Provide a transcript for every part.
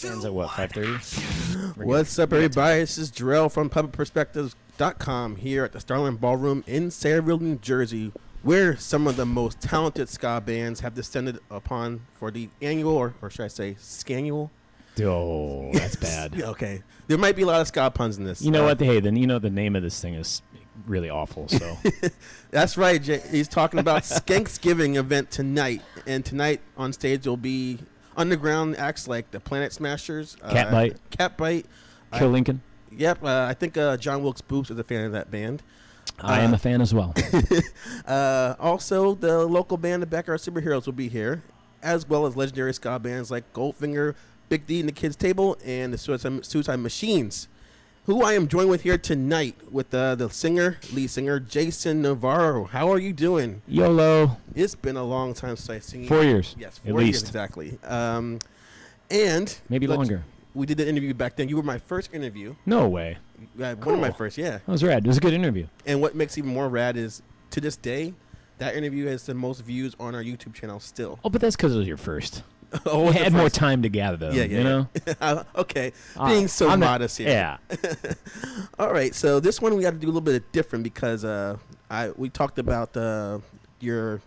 Ends at what, 5:30? What's up, everybody? This is Jarrell from PuppetPerspectives.com here at the Starland Ballroom in Sayreville, New Jersey, where some of the most talented ska bands have descended upon for the annual, or should I say, Skannual? Oh, that's bad. Okay. There might be a lot of ska puns in this. You know what? Hey, then you know the name of this thing is really awful. So That's right, Jay. He's talking about Skanksgiving event tonight. And tonight on stage will be underground acts like the Planet Smashers. Catbite. Kill Lincoln. Yep. I think John Wilkes Booth is a fan of that band. I am a fan as well. Also, the local band, the Backyard Superheroes, will be here, as well as legendary ska bands like Goldfinger, Big D and the Kids Table, and the Suicide Machines, who I am joined with here tonight with the lead singer, Jason Navarro. How are you doing? YOLO. It's been a long time since I've seen you. 4 years. Yes, at 4 years least. exactly. And maybe longer. We did the interview back then. You were my first interview. No way. One of my first, yeah. That was rad. It was a good interview. And what makes it even more rad is, to this day, that interview has the most views on our YouTube channel still. Oh, but that's because it was your first. Oh, you had more time to gather them. You know? Okay. Being so modest here. Yeah. All right. So this one we got to do a little bit different because we talked about the I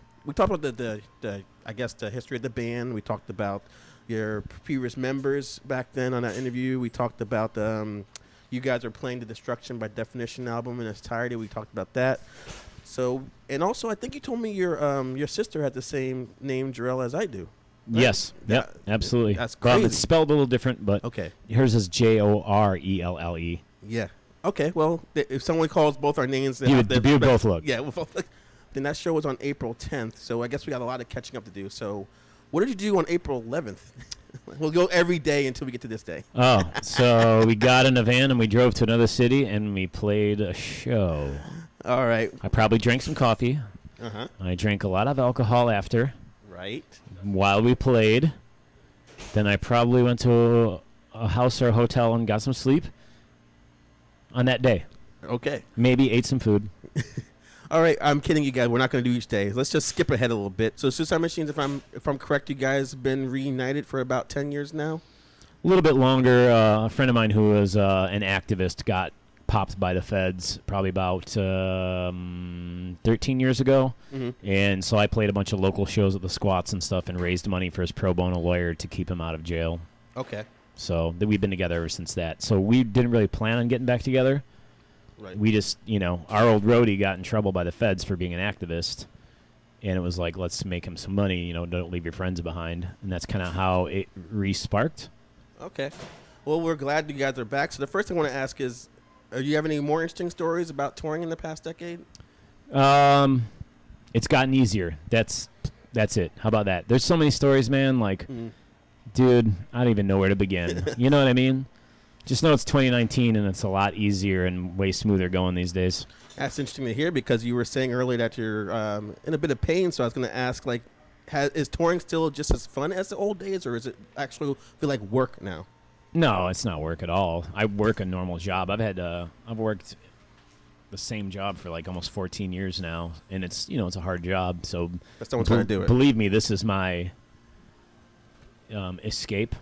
guess the history of the band. We talked about your previous members back then on that interview. We talked about you guys are playing the Destruction by Definition album in its entirety. We talked about that. So, and also I think you told me your sister had the same name, Jarrell, as I do. Right? Yes. Yep. Absolutely. That's crazy. Well, it's spelled a little different, but okay. Hers is Jorelle. Yeah. Okay. Well, if someone calls both our names, you both look. Yeah. Then that show was on April 10th, so I guess we got a lot of catching up to do. So, what did you do on April 11th? We'll go every day until we get to this day. Oh, so we got in a van and we drove to another city and we played a show. All right. I probably drank some coffee. Uh-huh. I drank a lot of alcohol after. Right. While we played. Then I probably went to a house or a hotel and got some sleep on that day. Okay. Maybe ate some food. All right, I'm kidding you guys. We're not going to do each day. Let's just skip ahead a little bit. So Suicide Machines, if I'm correct, you guys have been reunited for about 10 years now? A little bit longer. A friend of mine who was an activist got popped by the feds probably about 13 years ago. Mm-hmm. And so I played a bunch of local shows at the Squats and stuff and raised money for his pro bono lawyer to keep him out of jail. Okay. So we've been together ever since that. So we didn't really plan on getting back together. Right. We just, our old roadie got in trouble by the feds for being an activist. And it was like, let's make him some money, don't leave your friends behind. And that's kind of how it re-sparked. Okay. Well, we're glad you guys are back. So the first thing I want to ask is, do you have any more interesting stories about touring in the past decade? It's gotten easier. That's it. How about that? There's so many stories, man. Like, dude, I don't even know where to begin. You know what I mean? Just know it's 2019 and it's a lot easier and way smoother going these days. That's interesting to hear because you were saying earlier that you're in a bit of pain. So I was going to ask, like, is touring still just as fun as the old days, or is it actually feel like work now? No, it's not work at all. I work a normal job. I've worked the same job for like almost 14 years now, and it's it's a hard job. So that's not trying to do it. Believe me, this is my escape,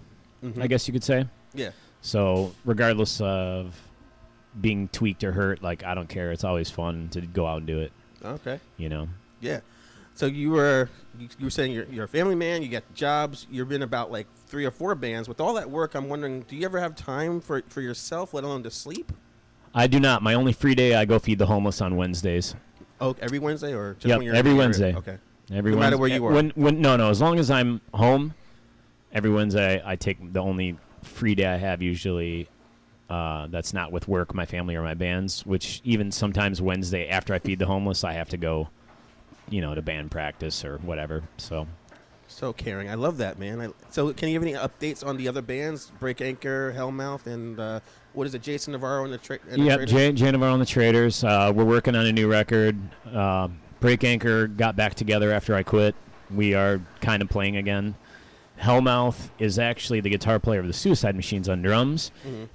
I guess you could say. Yeah. So regardless of being tweaked or hurt, like I don't care. It's always fun to go out and do it. Okay. Yeah. So you were saying you're a family man. You got jobs. You've been about like 3 or 4 bands. With all that work, I'm wondering, do you ever have time for yourself, let alone to sleep? I do not. My only free day, I go feed the homeless on Wednesdays. Oh, every Wednesday or just when you're every Wednesday. Okay. Every no matter where you are. No. As long as I'm home, every Wednesday I take the only free day I have usually. That's not with work, my family, or my bands. Which even sometimes Wednesday after I feed the homeless, I have to go, to band practice or whatever. So caring. I love that, man. So can you give any updates on the other bands? Break Anchor, Hellmouth, and what is it, Jason Navarro and the Traders? Yep, Jay Navarro and the Traders. We're working on a new record. Break Anchor got back together after I quit. We are kind of playing again. Hellmouth is actually the guitar player of the Suicide Machines on drums,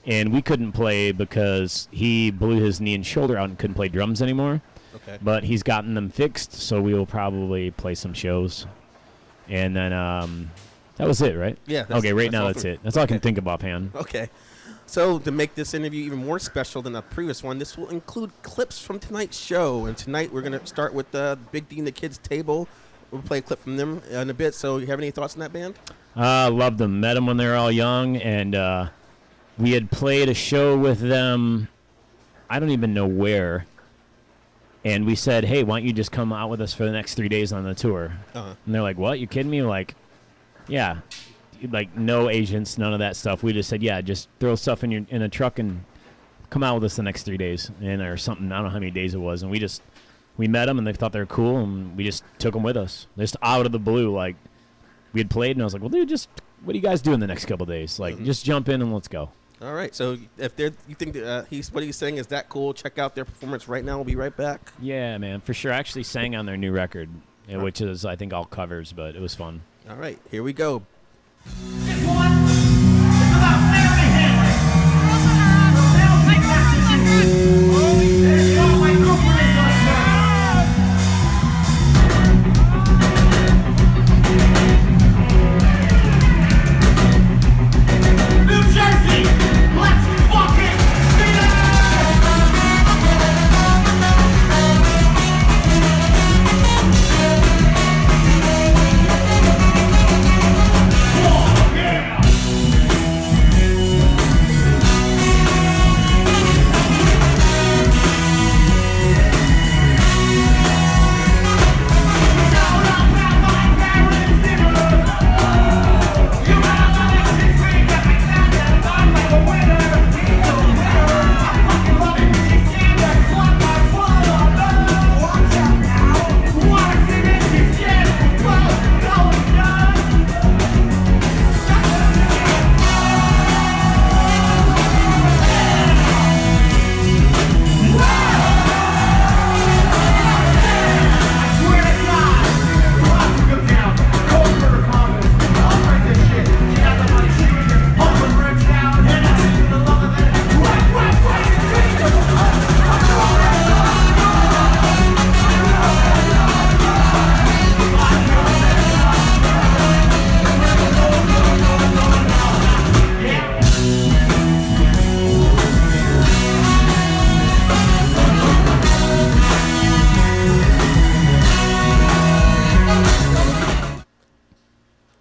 and we couldn't play because he blew his knee and shoulder out and couldn't play drums anymore. Okay. But he's gotten them fixed, so we will probably play some shows. And then That was it, right? Yeah. Okay, right now that's it. That's all I can think of offhand. Okay. So to make this interview even more special than the previous one, this will include clips from tonight's show. And tonight we're going to start with Big D and the Kids Table. We'll play a clip from them in a bit. So you have any thoughts on that band? Loved them. Met them when they were all young, and we had played a show with them, I don't even know where, and we said, hey, why don't you just come out with us for the next 3 days on the tour? And they're like, what? You kidding me? Like, yeah. Like, no agents, none of that stuff. We just said, yeah, just throw stuff in a truck and come out with us the next 3 days, or something. I don't know how many days it was. And we met them, and they thought they were cool, and we just took them with us. Just out of the blue, like, we had played, and I was like, well, dude, just what do you guys do in the next couple of days? Like, just jump in and let's go. All right. So if you think that what he's saying is that cool, check out their performance right now. We'll be right back. Yeah, man, for sure. I actually sang on their new record, which is, I think, all covers, but it was fun. All right. Here we go. This one is about family handling. They don't take messages. There's all my girlfriends on New Jersey, let's fucking see it!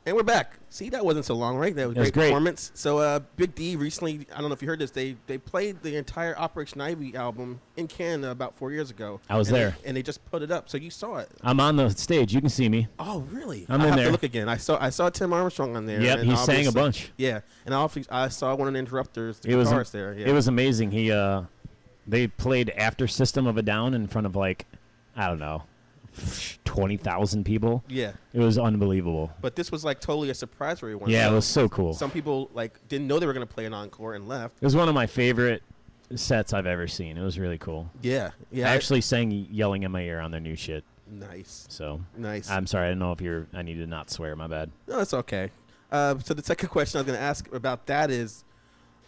And we're back. See, that wasn't so long, right? That was great performance. So Big D recently, I don't know if you heard this, they played the entire Operation Ivy album in Canada about 4 years ago. I was there. And they just put it up, so you saw it. I'm on the stage. You can see me. Oh, really? I'm I in have there. to look again. I saw Tim Armstrong on there. Yep, he sang a bunch. Yeah, and I saw one of the interrupters, the guitarist there. Yeah. It was amazing. They played after System of a Down in front of, like, I don't know, 20,000 people. Yeah. It was unbelievable. But this was like totally a surprise for everyone. Yeah, it was so cool. Some people like didn't know they were going to play an encore and left. It was one of my favorite sets I've ever seen. It was really cool. Yeah. Yeah. I actually sang Yelling in My Ear on their new shit. Nice. So. Nice. I'm sorry. I don't know if I need to not swear. My bad. No, it's okay. So the second question I was going to ask about that is,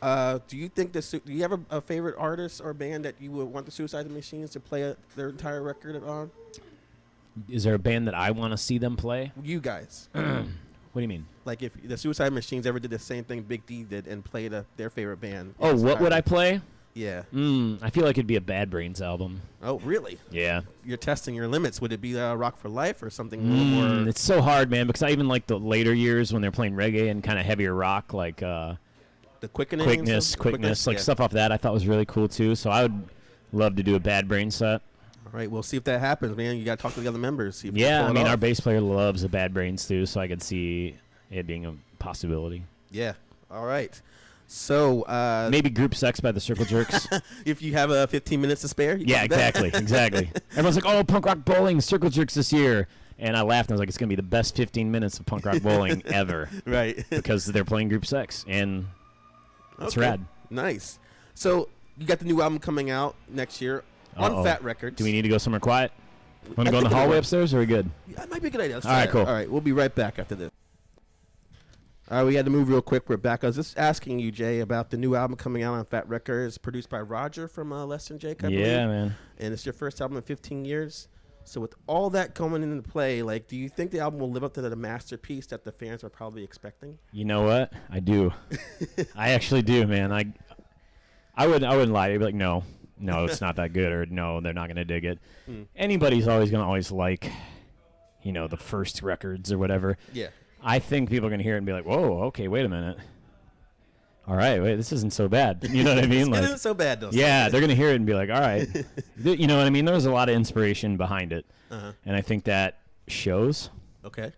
do you think do you have a favorite artist or band that you would want the Suicide Machines to play their entire record on? Is there a band that I want to see them play? You guys. What do you mean? Like if the Suicide Machines ever did the same thing Big D did and played their favorite band. Oh, what would I play? Yeah. I feel like it'd be a Bad Brains album. Oh, really? Yeah. You're testing your limits. Would it be Rock for Life or something a little more? It's so hard, man, because I even like the later years when they're playing reggae and kind of heavier rock, like the Quickness, like yeah. stuff off that I thought was really cool, too. So I would love to do a Bad Brains set. All right, we'll see if that happens, man. You got to talk to the other members. See if Yeah, I mean, our bass player loves the Bad Brains, too, so I could see it being a possibility. Yeah. All right. So maybe Group Sex by the Circle Jerks. If you have 15 minutes to spare. Yeah, exactly. Everyone's like, oh, Punk Rock Bowling, Circle Jerks this year. And I laughed, and I was like, it's going to be the best 15 minutes of Punk Rock Bowling ever. Right. Because they're playing Group Sex, and it's rad. Nice. So you got the new album coming out next year on Fat Records. Do we need to go somewhere quiet? Want to go in the hallway upstairs, or are we good? Yeah, that might be a good idea. All right, cool. All right, we'll be right back after this. All right, we had to move real quick. We're back. I was just asking you, Jay, about the new album coming out on Fat Records, produced by Roger from Less Than Jake, I believe. Yeah, man. And it's your first album in 15 years. So with all that coming into play, like, do you think the album will live up to the masterpiece that the fans are probably expecting? You know what? I do. I actually do, man. I wouldn't lie. I'd be like, no, it's not that good, or no, they're not gonna dig it. Anybody's always gonna like, the first records or whatever. Yeah. I think people are gonna hear it and be like, whoa, okay, wait a minute. All right, wait, this isn't so bad. You know what I mean? It isn't so bad, though. Yeah, they're gonna hear it and be like, all right. You know what I mean? There's a lot of inspiration behind it, and I think that shows. Okay.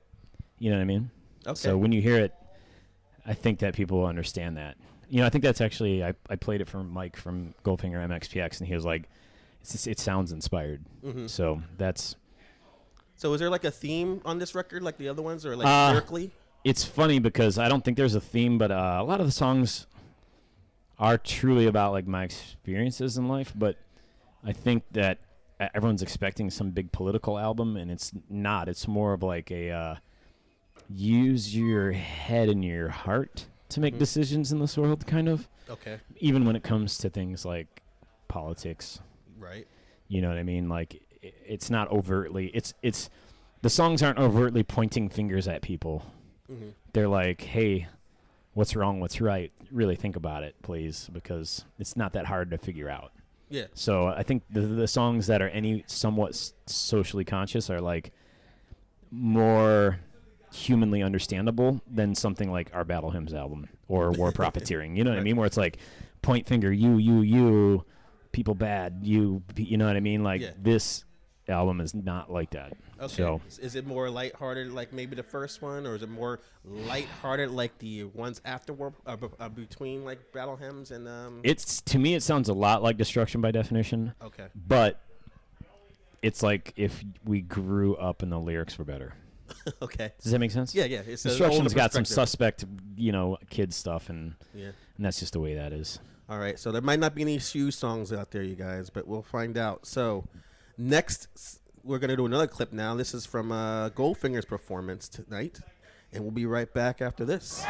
You know what I mean? Okay. So when you hear it, I think that people will understand that. I think that's actually, I played it for Mike from Goldfinger MXPX, and he was like, it sounds inspired. So that's... So is there like a theme on this record like the other ones, or like lyrically? It's funny because I don't think there's a theme, but a lot of the songs are truly about like my experiences in life, but I think that everyone's expecting some big political album, and it's not. It's more of like a use your head and your heart to make decisions in this world, kind of. Okay. Even when it comes to things like politics. Right. You know what I mean? Like, it's not overtly... It's the songs aren't overtly pointing fingers at people. They're like, hey, what's wrong, what's right? Really think about it, please, because it's not that hard to figure out. Yeah. So I think the songs that are any somewhat socially conscious are like more humanly understandable than something like our Battle Hymns album or War Profiteering. You know what I mean? Where it's like point finger, you, people bad, you know what I mean? Like this album is not like that. Okay. So is it more lighthearted like maybe the first one, or is it more lighthearted like the ones after between like Battle Hymns and It's, to me, it sounds a lot like Destruction by Definition. Okay. But it's like if we grew up and the lyrics were better. Okay. Does that make sense? Yeah, yeah. It's Destruction's got some suspect, kid stuff, and and that's just the way that is. All right, so there might not be any Shoe songs out there, you guys, but we'll find out. So next, we're going to do another clip now. This is from Goldfinger's performance tonight, and we'll be right back after this.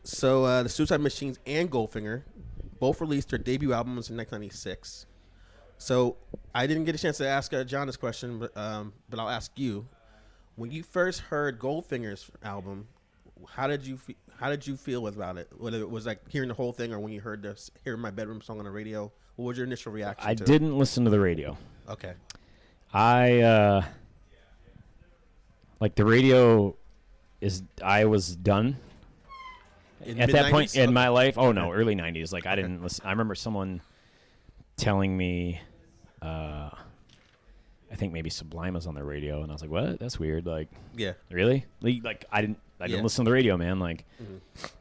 So the Suicide Machines and Goldfinger both released their debut albums in 1996. So I didn't get a chance to ask John this question, but I'll ask you. When you first heard Goldfinger's album, how did you feel about it? Whether it was like hearing the whole thing, or when you heard hearing My Bedroom song on the radio, what was your initial reaction? I didn't listen to the radio. Okay. I the radio I was done at that point in my life. Oh no, early 90s. Like I didn't listen. I remember someone telling me, I think maybe Sublime was on the radio, and I was like, what? That's weird. Like, yeah, really? Like I didn't listen to the radio, man. Like,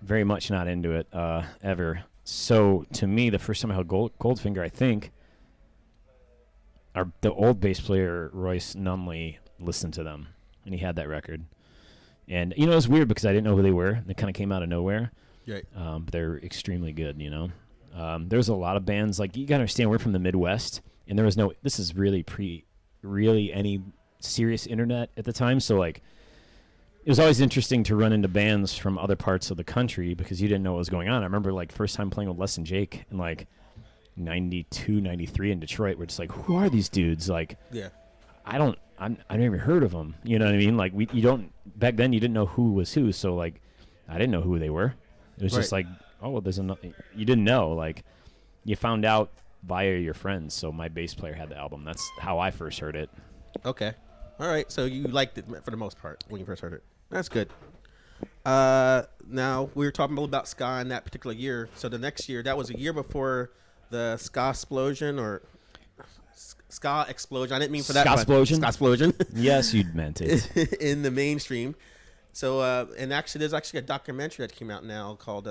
very much not into it ever. So to me, the first time I heard Goldfinger, I think the old bass player Royce Nunley listened to them, and he had that record. And it was weird because I didn't know who they were. They kind of came out of nowhere. Right. But they're extremely good. There's a lot of bands, like, you gotta understand, we're from the Midwest, and there was no. This is really really any serious internet at the time, so like it was always interesting to run into bands from other parts of the country because you didn't know what was going on. I remember like first time playing with Les and Jake in like 92, 93 in Detroit. We're just like, who are these dudes? Like, Yeah. I never even heard of them. You know what I mean? Like back then you didn't know who was who. So like, I didn't know who they were. It was just like, oh, there's another. You didn't know. Like, you found out via your friends. So my bass player had the album. That's how I first heard it. Okay. All right. So you liked it for the most part when you first heard it. That's good. Now we were talking a little about ska in that particular year. So the next year, that was a year before the ska explosion or ska explosion. I didn't mean for that. Ska-splosion? Ska-splosion. Yes, you meant it. In the mainstream. So and actually, there's actually a documentary that came out now called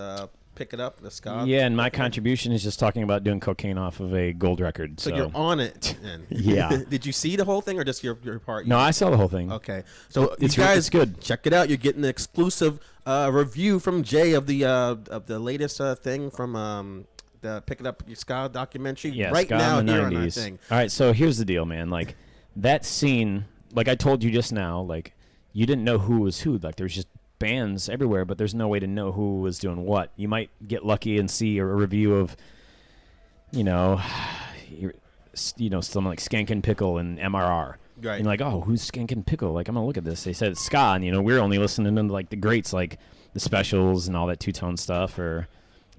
Pick It Up, the ska. Yeah, and my contribution is just talking about doing cocaine off of a gold record. So you're on it. Then. Yeah. Did you see the whole thing or just your part? No, I saw the whole thing. Okay. So It's you guys, it's good. check it out. You're getting an exclusive review from Jay of the latest thing from the Pick It Up Your Ska documentary. Yeah, right ska now in the here on our 90s. thing. All right, so here's the deal, man. Like, that scene, like I told you just now, like, you didn't know who was who. Like, there's just bands everywhere, but there's no way to know who was doing what. You might get lucky and see a review of, someone like Skankin' Pickle and MRR. Right. And like, oh, who's Skankin' Pickle? Like, I'm going to look at this. They said it's ska, and, we're only listening to, like, the greats, like the Specials and all that two-tone stuff, or,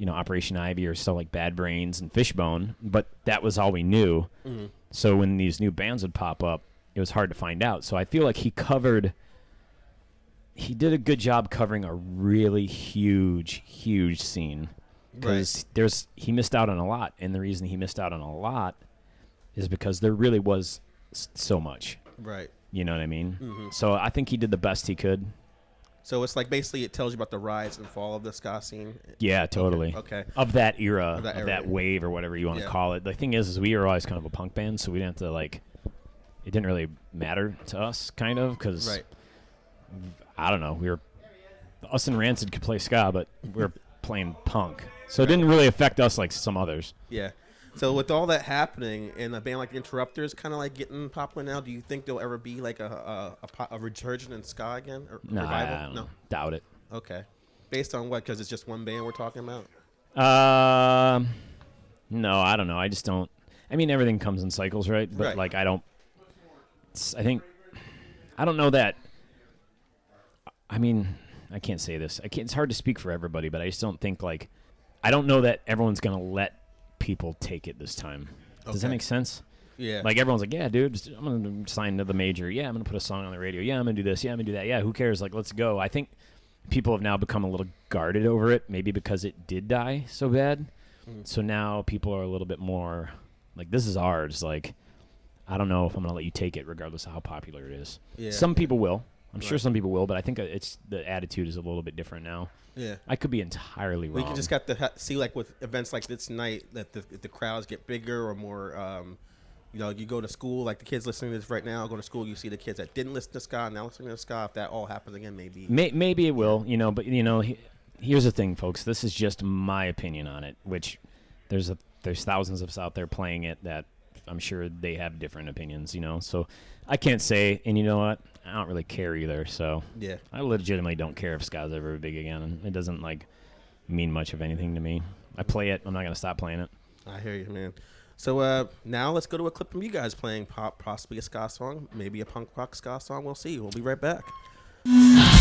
Operation Ivy or stuff like Bad Brains and Fishbone. But that was all we knew. Mm-hmm. So when these new bands would pop up, it was hard to find out. So I feel like he did a good job covering a really huge scene, because he missed out on a lot, and the reason he missed out on a lot is because there really was so much. Right. You know what I mean? Mm-hmm. So I think he did the best he could. So it's like basically it tells you about the rise and fall of the ska scene. Yeah, totally. Okay. Of that era, Of that of era. that wave or whatever you want to Yeah. call it. The thing is we were always kind of a punk band, so we didn't have to it didn't really matter to us, kind of, because Right. I don't know, us and Rancid could play ska, but we were playing punk, so it didn't really affect us like some others. Yeah. So with all that happening and a band like the Interrupters kind of like getting popular now, do you think there'll ever be like a resurgence in ska again or No, revival? I don't doubt it. Okay. Based on what? Because it's just one band we're talking about. No, I don't know. I just don't. I mean, everything comes in cycles, right? But Right. I don't know that. I mean, I can't say this. It's hard to speak for everybody, but I just don't think I don't know that everyone's gonna let people take it this time. Does that Okay. make sense? Yeah. Like, everyone's like, yeah, dude, I'm gonna sign to the major. Yeah, I'm gonna put a song on the radio. Yeah, I'm gonna do this. Yeah, I'm gonna do that. Yeah, who cares? Like, let's go. I think people have now become a little guarded over it, maybe because it did die so bad. So now people are a little bit more like, this is ours. Like, I don't know if I'm gonna let you take it, regardless of how popular it is. Yeah. Some people will. I'm sure Right. some people will, but I think the attitude is a little bit different now. Yeah. I could be entirely wrong. We just got to see, like, with events like this night, that the crowds get bigger or more. You go to school, like the kids listening to this right now, go to school, you see the kids that didn't listen to ska now listening to ska. If that all happens again, maybe. Maybe it will, but here's the thing, folks. This is just my opinion on it, which there's thousands of us out there playing it that I'm sure they have different opinions, So I can't say, and you know what? I don't really care either. So Yeah. I legitimately don't care if ska's ever big again, and it doesn't mean much of anything to me. I play it. I'm not gonna stop playing it. I hear you, man. So now let's go to a clip from you guys playing possibly a ska song, maybe a punk rock ska song. We'll see. We'll be right back. I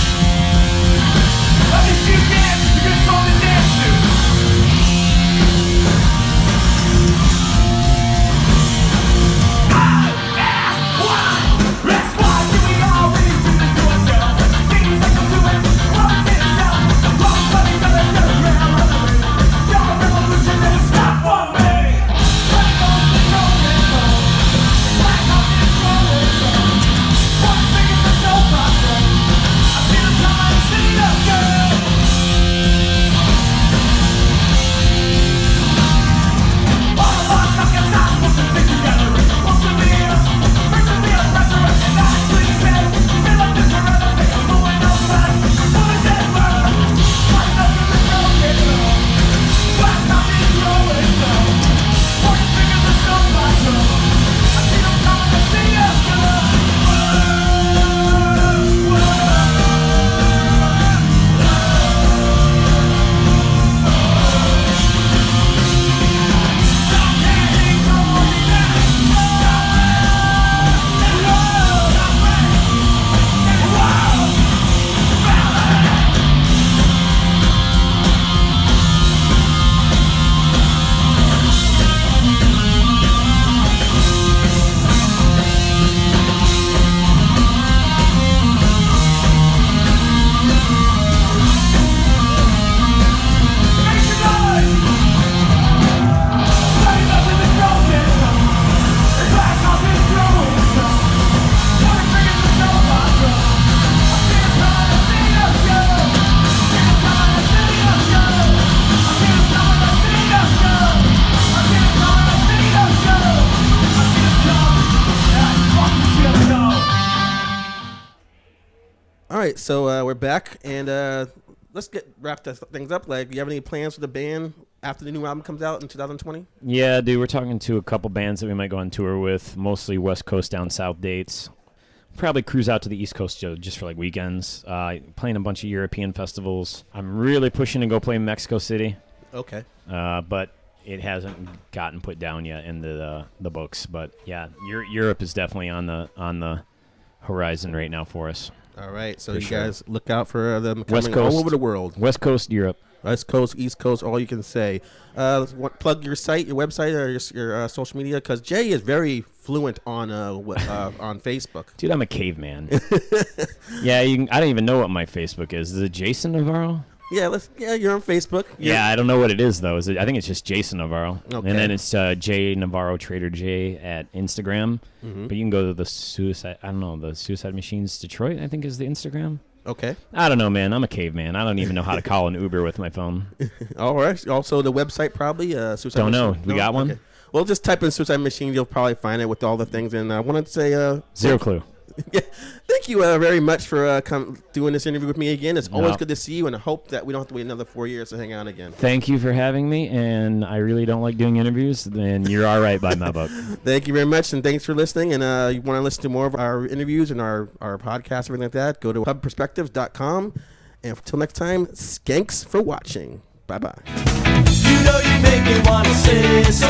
All right, so we're back, and let's wrap things up. Like, do you have any plans for the band after the new album comes out in 2020? Yeah, dude, we're talking to a couple bands that we might go on tour with, mostly West Coast down South dates. Probably cruise out to the East Coast just for like weekends. Playing a bunch of European festivals. I'm really pushing to go play Mexico City. Okay. But it hasn't gotten put down yet into the books. But yeah, Europe is definitely on the horizon right now for us. All right, so For you sure. guys look out for them West coming Coast. all over the world. West Coast, Europe. West Coast, East Coast, all you can say. Plug your site, your website, or your social media, because Jay is very fluent on on Facebook. Dude, I'm a caveman. Yeah, I don't even know what my Facebook is. Is it Jason Navarro? Yeah, you're on Facebook. Yeah, I don't know what it is, though. I think it's just Jason Navarro. Okay. And then it's Jay Navarro Trader J at Instagram. Mm-hmm. But you can go to the Suicide Machines Detroit, I think is the Instagram. Okay. I don't know, man. I'm a caveman. I don't even know how to call an Uber with my phone. All right. Also, the website probably. Suicide Don't know. Machine. We got one? Okay. Well, just type in Suicide Machine. You'll probably find it with all the things. And I wanted to say... Zero clue. Yeah, thank you very much for doing this interview with me again. It's always good to see you, and I hope that we don't have to wait another 4 years to hang out again. Thank you for having me, and I really don't like doing interviews, then you're all right by my book. Thank you very much, and thanks for listening. And you want to listen to more of our interviews and our podcasts, everything like that, go to hubperspectives.com. And until next time, skanks for watching. Bye-bye. You know you make me wanna say so